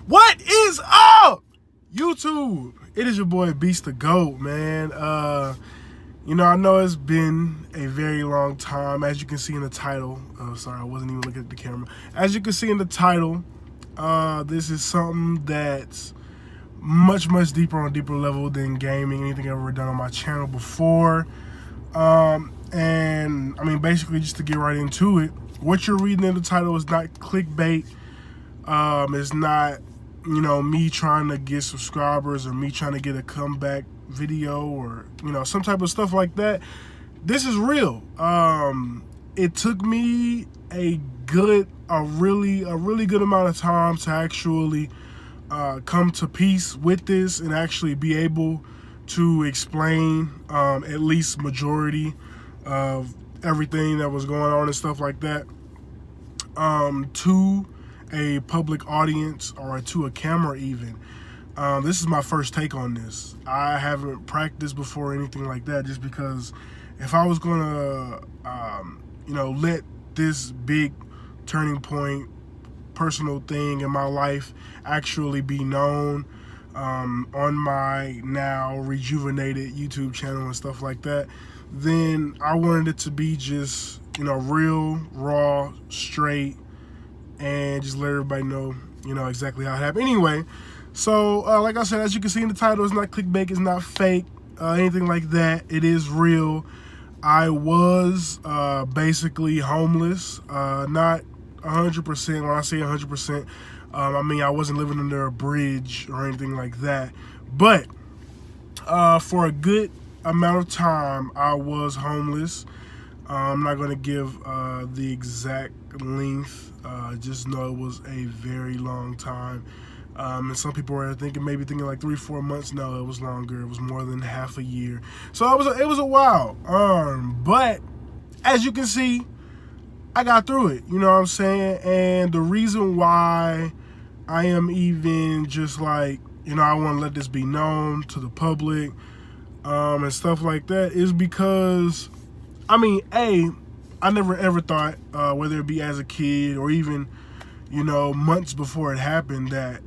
What is up, YouTube? It is your boy Beast the Goat, man. I know it's been a very long time. As you can see in the title, sorry, I wasn't even looking at the camera. As you can see in the title, this is something that's much deeper on a deeper level than gaming, anything I've ever done on my channel before. And I mean, basically, just to get right into it, what you're reading in the title is not clickbait. It's not, me trying to get subscribers or me trying to get a comeback video or, some type of stuff like that. This is real. It took me a really good amount of time to actually come to peace with this and actually be able to explain at least majority of everything that was going on and stuff like that to a public audience or to a camera even. This is my first take on this. I haven't practiced before or anything like that, just because if I was gonna let this big turning point personal thing in my life actually be known on my now rejuvenated YouTube channel and stuff like that, then I wanted it to be just real, raw, straight, and just let everybody know exactly how it happened. Anyway, so like I said, as you can see in the title, it's not clickbait, it's not fake, anything like that. It is real. I was basically homeless, not 100%. When I say 100%, I mean I wasn't living under a bridge or anything like that, but for a good amount of time I was homeless. I'm not going to give the exact length, just know it was a very long time. And some people were maybe thinking like 3-4 months. No, it was longer. It was more than half a year. So it was a while. But as you can see, I got through it. You know what I'm saying? And the reason why I am even just like, I want to let this be known to the public and stuff like that is because, I mean, I never ever thought, whether it be as a kid or even, months before it happened, that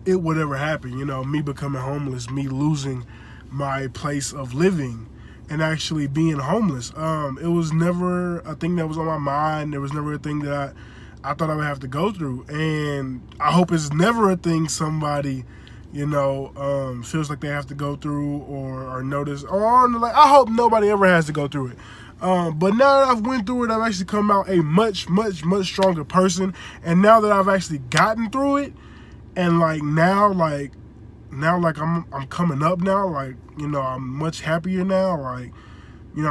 it would ever happen. Me becoming homeless, me losing my place of living and actually being homeless. It was never a thing that was on my mind. There was never a thing that I thought I would have to go through. And I hope it's never a thing somebody, feels like they have to go through or notice. Or like, I hope nobody ever has to go through it. But now that I've went through it, I've actually come out a much stronger person. And now that I've actually gotten through it, and now I'm coming up now, I'm much happier now, I'm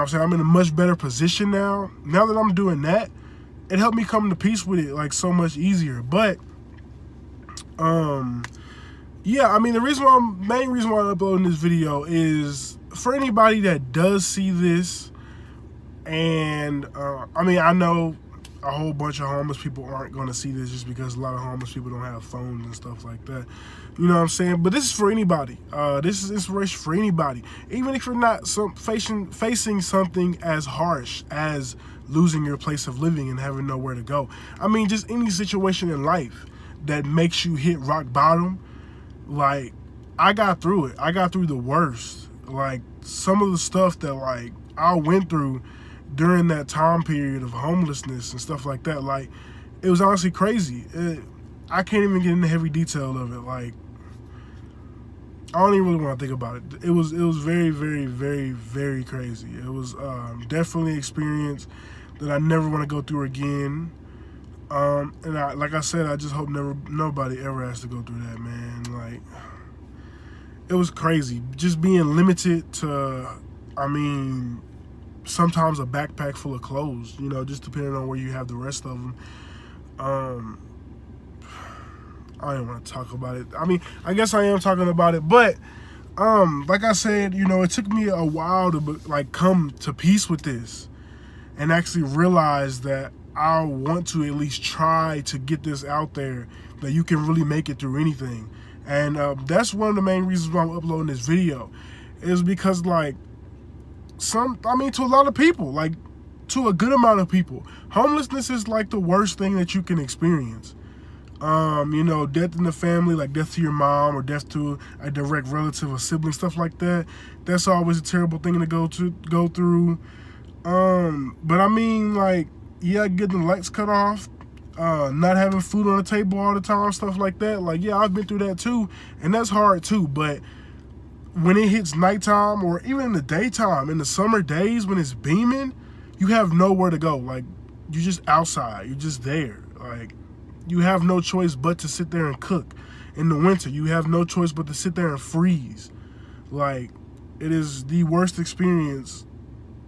saying, I'm in a much better position now. Now that I'm doing that, it helped me come to peace with it so much easier. But yeah, I mean, main reason why I'm uploading this video is for anybody that does see this. And I mean, I know a whole bunch of homeless people aren't going to see this just because a lot of homeless people don't have phones and stuff like that. You know what I'm saying? But this is for anybody. This is inspiration for anybody. Even if you're not facing something as harsh as losing your place of living and having nowhere to go. I mean, just any situation in life that makes you hit rock bottom. I got through it. I got through the worst. Some of the stuff that I went through during that time period of homelessness and stuff like that, it was honestly crazy. I can't even get into heavy detail of it. I don't even really want to think about it. It was very crazy. It was definitely an experience that I never want to go through again. And like I said, I just hope nobody ever has to go through that, man. It was crazy. Just being limited to, I mean, sometimes a backpack full of clothes, just depending on where you have the rest of them. I don't want to talk about it. I mean, I guess I am talking about it, but like I said, it took me a while to come to peace with this and actually realize that I want to at least try to get this out there, that you can really make it through anything. And that's one of the main reasons why I'm uploading this video, is because to a lot of people, to a good amount of people, homelessness is the worst thing that you can experience. Death in the family, like death to your mom or death to a direct relative or sibling, stuff like that. That's always a terrible thing to go through. But I mean, like, yeah, getting the lights cut off, not having food on the table all the time, stuff like that. Like, yeah, I've been through that too, and that's hard too. But when it hits nighttime or even in the daytime, in the summer days when it's beaming, you have nowhere to go. Like, you're just outside. You're just there. Like, you have no choice but to sit there and cook. In the winter, you have no choice but to sit there and freeze. Like, it is the worst experience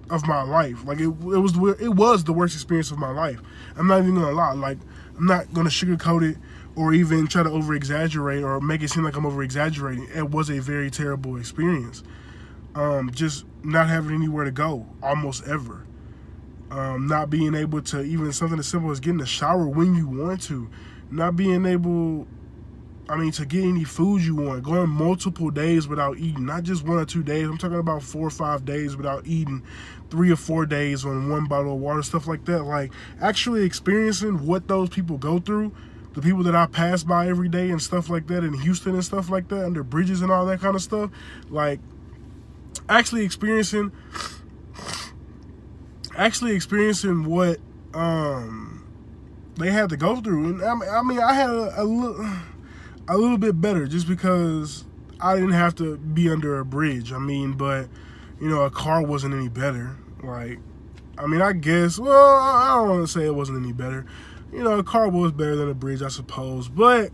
of my life. Like, it was the worst experience of my life. I'm not even gonna lie. Like, I'm not gonna sugarcoat it or even try to over exaggerate or make it seem like I'm over exaggerating. It was a very terrible experience. Just not having anywhere to go almost ever. Not being able to, even something as simple as getting a shower when you want to, not being able, to get any food you want, going multiple days without eating, not just 1 or 2 days. I'm talking about 4 or 5 days without eating, 3 or 4 days on 1 bottle of water, stuff like that. Like, actually experiencing what those people go through, the people that I pass by every day and stuff like that in Houston and stuff like that, under bridges and all that kind of stuff. Like, actually experiencing what they had to go through. And I had a little bit better just because I didn't have to be under a bridge. But a car wasn't any better. Like, I guess, well, I don't want to say it wasn't any better. A car was better than a bridge, I suppose. But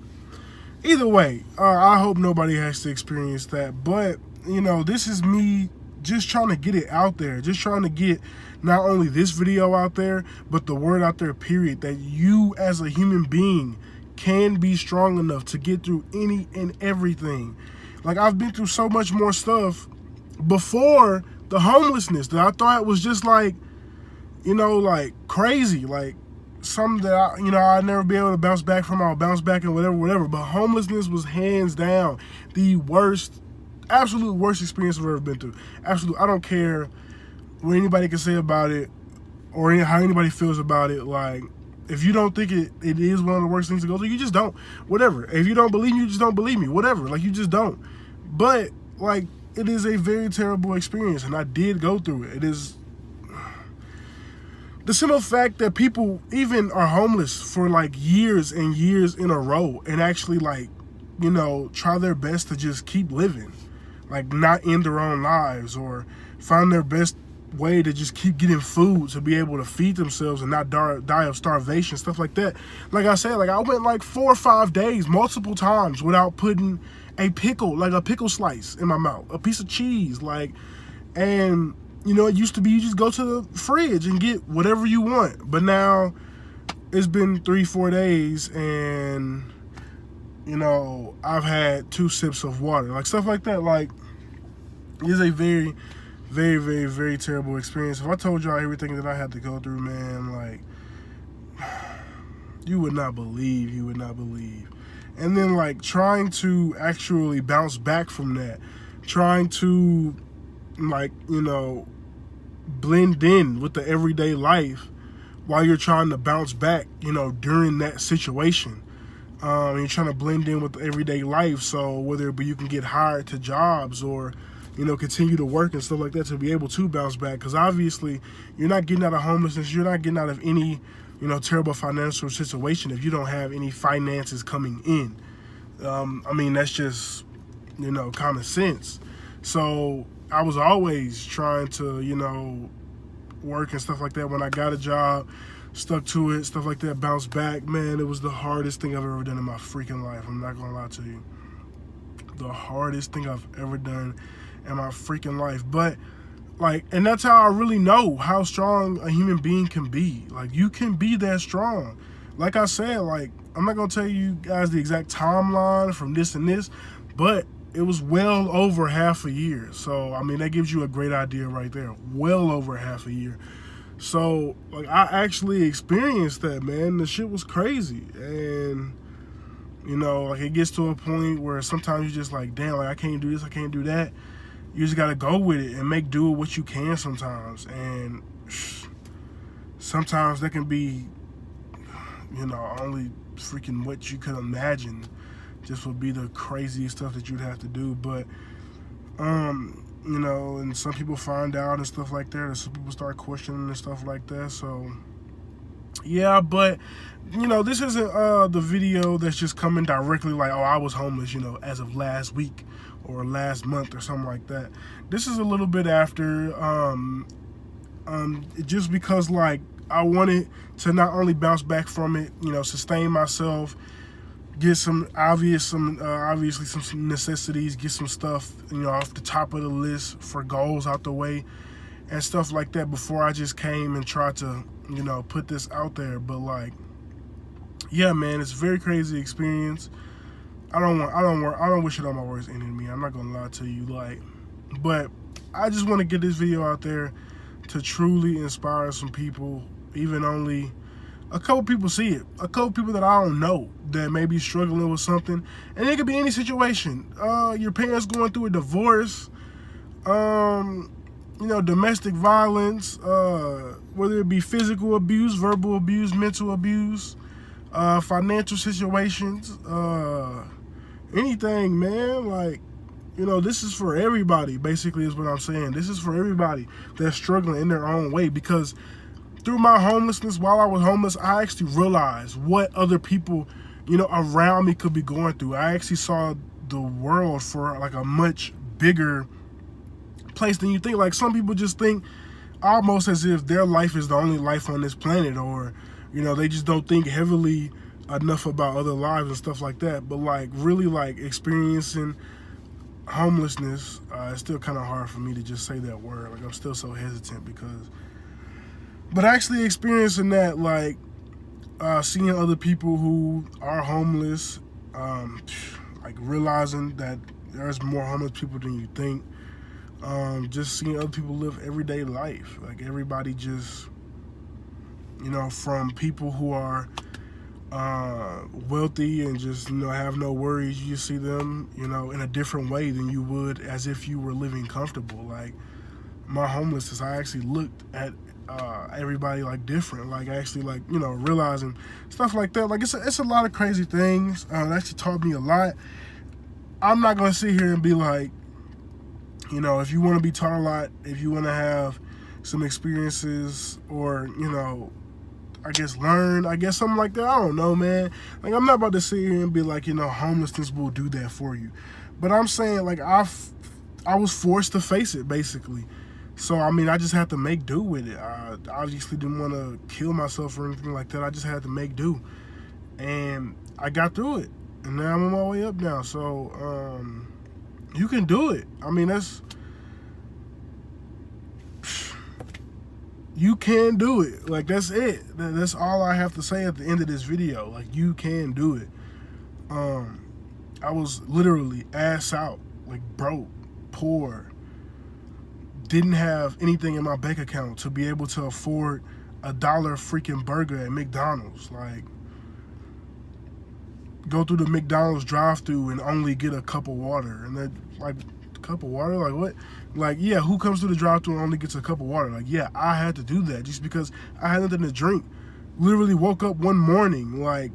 either way, I hope nobody has to experience that. But this is me just trying to get it out there, just trying to get not only this video out there, but the word out there, period, that you as a human being can be strong enough to get through any and everything. Like, I've been through so much more stuff before the homelessness that I thought was just like, like crazy, like something that I'd never be able to bounce back from. I'll bounce back and whatever. But homelessness was hands down the worst, absolute worst experience I've ever been through. Absolutely. I don't care what anybody can say about it or how anybody feels about it. Like, if you don't think it is one of the worst things to go through, you just don't. Whatever. If you don't believe me, you just don't believe me. Whatever. Like, you just don't. But, like, it is a very terrible experience, and I did go through it. It is the simple fact that people even are homeless for, like, years and years in a row and actually, like, try their best to just keep living. Like, not end their own lives or find their best way to just keep getting food to be able to feed themselves and not die of starvation, stuff like that. Like I said, like, I went like 4 or 5 days multiple times without putting a pickle, like a pickle slice in my mouth, a piece of cheese, like, and it used to be you just go to the fridge and get whatever you want. But now it's been 3-4 days and I've had 2 sips of water, like stuff like that. Like, it's a very, very, very, very terrible experience. If I told y'all everything that I had to go through, man, like, you would not believe. And then, like, trying to actually bounce back from that, trying to, like, blend in with the everyday life while you're trying to bounce back, during that situation. You're trying to blend in with the everyday life, so whether it be you can get hired to jobs or continue to work and stuff like that to be able to bounce back. Because obviously you're not getting out of homelessness, you're not getting out of any terrible financial situation if you don't have any finances coming in. That's just common sense. So I was always trying to work and stuff like that. When I got a job, stuck to it, stuff like that, bounce back. Man, it was the hardest thing I've ever done in my freaking life. I'm not gonna lie to you. The hardest thing I've ever done in my freaking life. But, like, and that's how I really know how strong a human being can be. Like, you can be that strong. Like I said, like, I'm not gonna tell you guys the exact timeline from this and this, but it was well over half a year. So, that gives you a great idea right there. Well over half a year. So, like, I actually experienced that, man. The shit was crazy. And, like, it gets to a point where sometimes you're just like, damn, like, I can't do this, I can't do that. You just got to go with it and make do with what you can sometimes. And sometimes that can be, only freaking what you could imagine. Just would be the craziest stuff that you'd have to do. But you know, and some people find out and stuff like that, and some people start questioning and stuff like that. So yeah, but you know, this isn't the video that's just coming directly like, oh, I was homeless, you know, as of last week or last month or something like that. This is a little bit after, just because like I wanted to not only bounce back from it, you know, sustain myself, get obviously some necessities, get some stuff, you know, off the top of the list for goals out the way and stuff like that before I just came and tried to, you know, put this out there. But like, yeah, man, it's a very crazy experience. I don't wish it on my worst enemy. I'm not gonna lie to you, like, but I just want to get this video out there to truly inspire some people, even only a couple people see it, a couple people that I don't know that may be struggling with something, and it could be any situation. Your parents going through a divorce, you know, domestic violence, whether it be physical abuse, verbal abuse, mental abuse, financial situations, anything, man. Like, you know, this is for everybody, basically, is what I'm saying. This is for everybody that's struggling in their own way, because through my homelessness, while I was homeless, I actually realized what other people, you know, around me could be going through. I actually saw the world for like a much bigger place than you think. Like, some people just think almost as if their life is the only life on this planet, or, you know, they just don't think heavily enough about other lives and stuff like that. But like, really, like, experiencing homelessness, it's still kind of hard for me to just say that word. Like, I'm still so hesitant but actually experiencing that, like, seeing other people who are homeless, like realizing that there's more homeless people than you think, just seeing other people live everyday life. Like, everybody just, you know, from people who are wealthy and just, you know, have no worries, you see them, you know, in a different way than you would as if you were living comfortable. Like, my homelessness, I actually looked at everybody like different, like actually, like, you know, realizing stuff like that. Like, it's a lot of crazy things. That actually taught me a lot. I'm not gonna sit here and be like, you know, if you want to be taught a lot, if you want to have some experiences, or, you know, I guess learn, I guess something like that, I don't know, man. Like, I'm not about to sit here and be like, you know, homelessness will do that for you. But I'm saying, like, I was forced to face it, basically. So, I mean, I just had to make do with it. I obviously didn't want to kill myself or anything like that. I just had to make do. And I got through it. And now I'm on my way up now. So, you can do it. I mean, you can do it. Like, that's it. That's all I have to say at the end of this video. Like, you can do it. I was literally ass out, like, broke, poor, didn't have anything in my bank account to be able to afford $1 freaking burger at McDonald's. Like, go through the McDonald's drive-thru and only get a cup of water. And that, like, cup of water? Like, what? Like, yeah, who comes through the drive-thru and only gets a cup of water? Like, yeah, I had to do that just because I had nothing to drink. Literally woke up one morning, like,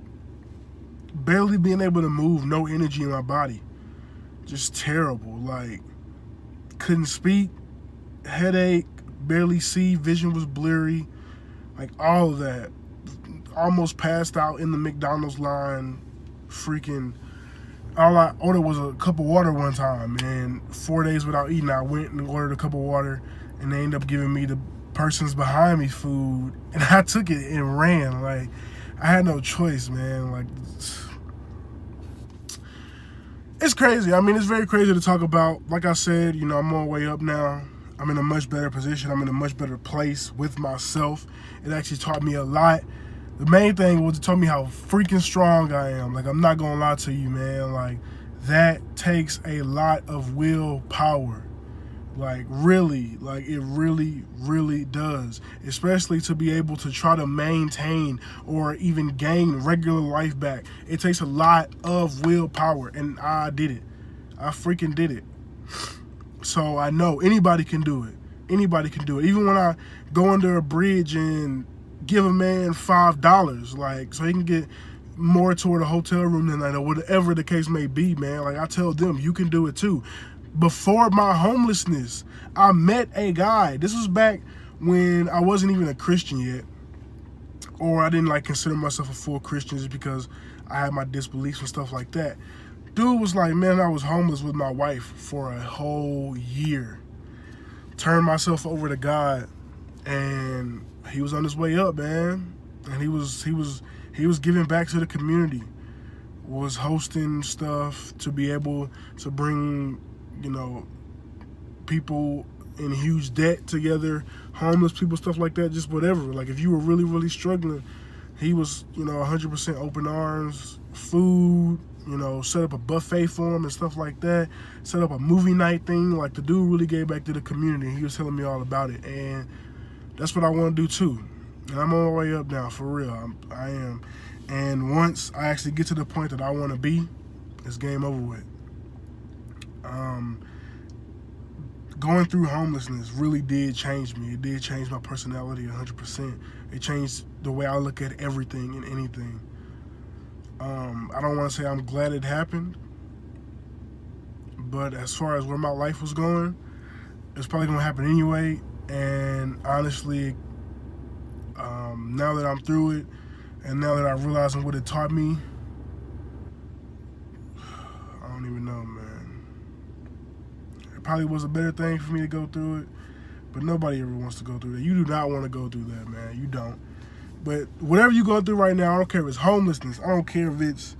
barely being able to move, no energy in my body. Just terrible. Like, couldn't speak, headache, barely see, vision was blurry, like, all of that. Almost passed out in the McDonald's line. Freaking, all I ordered was a cup of water one time, and 4 days without eating, I went and ordered a cup of water, and they ended up giving me the persons behind me food, and I took it and ran. Like, I had no choice, man. Like, it's crazy. I mean, it's very crazy to talk about. Like I said, you know, I'm on my way up now. I'm in a much better position. I'm in a much better place with myself. It actually taught me a lot. The main thing was it taught me how freaking strong I am. Like, I'm not gonna lie to you, man. Like, that takes a lot of willpower. Like, really, like, it really, really does. Especially to be able to try to maintain or even gain regular life back. It takes a lot of willpower, and I did it. I freaking did it. So I know anybody can do it. Anybody can do it. Even when I go under a bridge and give a man $5, like, so he can get, more toward a hotel room than night or whatever the case may be, man. Like, I tell them, you can do it too. Before my homelessness, I met a guy. This was back when I wasn't even a Christian yet, or I didn't like consider myself a full Christian just because I had my disbeliefs and stuff like that. Dude was like, man, I was homeless with my wife for a whole year. Turned myself over to God, and he was on his way up, man. And he was giving back to the community. Was hosting stuff to be able to bring, people in huge debt together, homeless people, stuff like that, just whatever. Like, if you were really, really struggling, he was, 100% open arms, food, set up a buffet for him and stuff like that, set up a movie night thing. Like, the dude really gave back to the community. He was telling me all about it, and that's what I want to do too. And I'm on my way up now, for real. I am. And once I actually get to the point that I want to be, it's game over with. Going through homelessness really did change me. It did change my personality 100%. It changed the way I look at everything and anything. I don't want to say I'm glad it happened, but as far as where my life was going, it's probably going to happen anyway. And honestly, now that I'm through it, and now that I realize what it taught me, I don't even know, man. It probably was a better thing for me to go through it, but nobody ever wants to go through that. You do not want to go through that, man. You don't. But whatever you're going through right now, I don't care if it's homelessness, I don't care if it's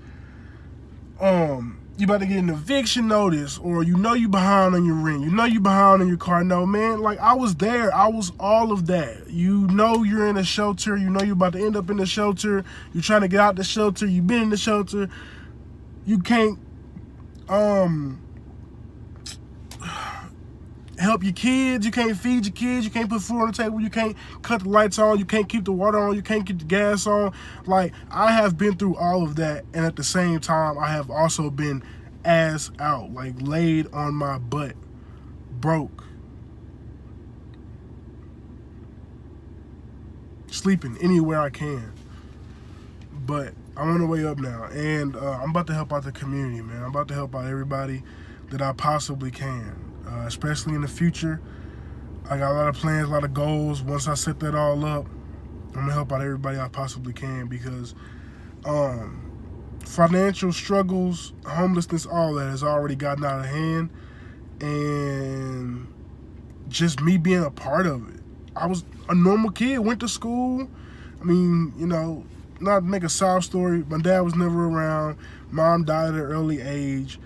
you about to get an eviction notice, or you behind on your rent, you behind on your car. No, man, like, I was there. I was all of that. You're in a shelter. You're about to end up in the shelter. You're trying to get out the shelter. You've been in the shelter. You can't help your kids. You can't feed your kids. You can't put food on the table. You can't cut the lights on. You can't keep the water on. You can't keep the gas on. Like, I have been through all of that, and at the same time, I have also been ass out, like, laid on my butt, broke, sleeping anywhere I can. But I'm on the way up now, and I'm about to help out the community, man. I'm about to help out everybody that I possibly can. Especially in the future. I got a lot of plans, a lot of goals. Once I set that all up, I'm gonna help out everybody I possibly can, because financial struggles, homelessness, all that has already gotten out of hand, and just me being a part of it. I was a normal kid, went to school. I mean, not to make a sob story, my dad was never around. Mom died at an early age.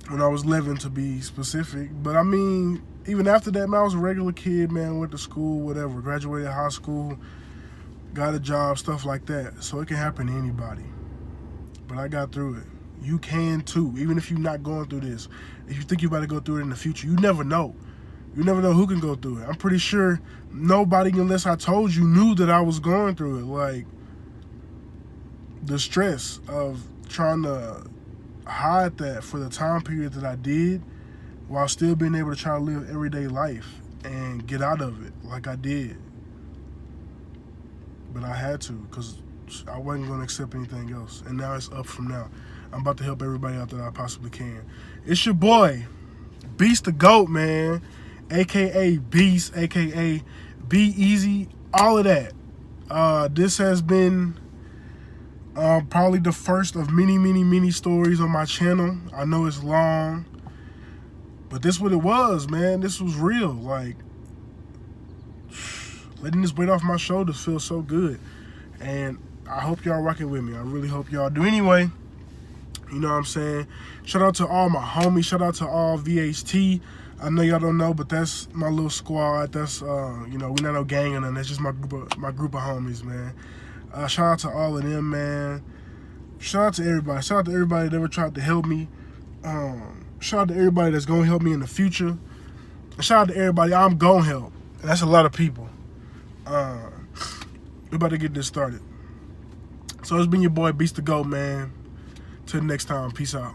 When I was 11, to be specific. But I mean, even after that, man, I was a regular kid, man, went to school, whatever, graduated high school, got a job, stuff like that. So it can happen to anybody. But I got through it. You can too, even if you're not going through this. If you think you're about to go through it in the future, you never know. You never know who can go through it. I'm pretty sure nobody, unless I told you, knew that I was going through it. Like, the stress of trying to hide that for the time period that I did, while still being able to try to live everyday life and get out of it like I did. But I had to, because I wasn't going to accept anything else. And now it's up from now. I'm about to help everybody out that I possibly can. It's your boy, Beast the GOAT, man. AKA Beast, AKA Be Easy, all of that. This has been probably the first of many stories on my channel. I know it's long, but this is what it was, man. This was real. Like, letting this weight off my shoulders feels so good. And I hope y'all rocking with me. I really hope y'all do. Anyway, you know what I'm saying? Shout out to all my homies. Shout out to all VHT. I know y'all don't know, but that's my little squad. That's, we're not no gang or nothing. That's just my group of homies, man. Shout out to all of them, man. Shout out to everybody. Shout out to everybody that ever tried to help me. Shout out to everybody that's going to help me in the future. And shout out to everybody I'm going to help. And that's a lot of people. We're about to get this started. So it's been your boy, Beast the GOAT, man. Till next time. Peace out.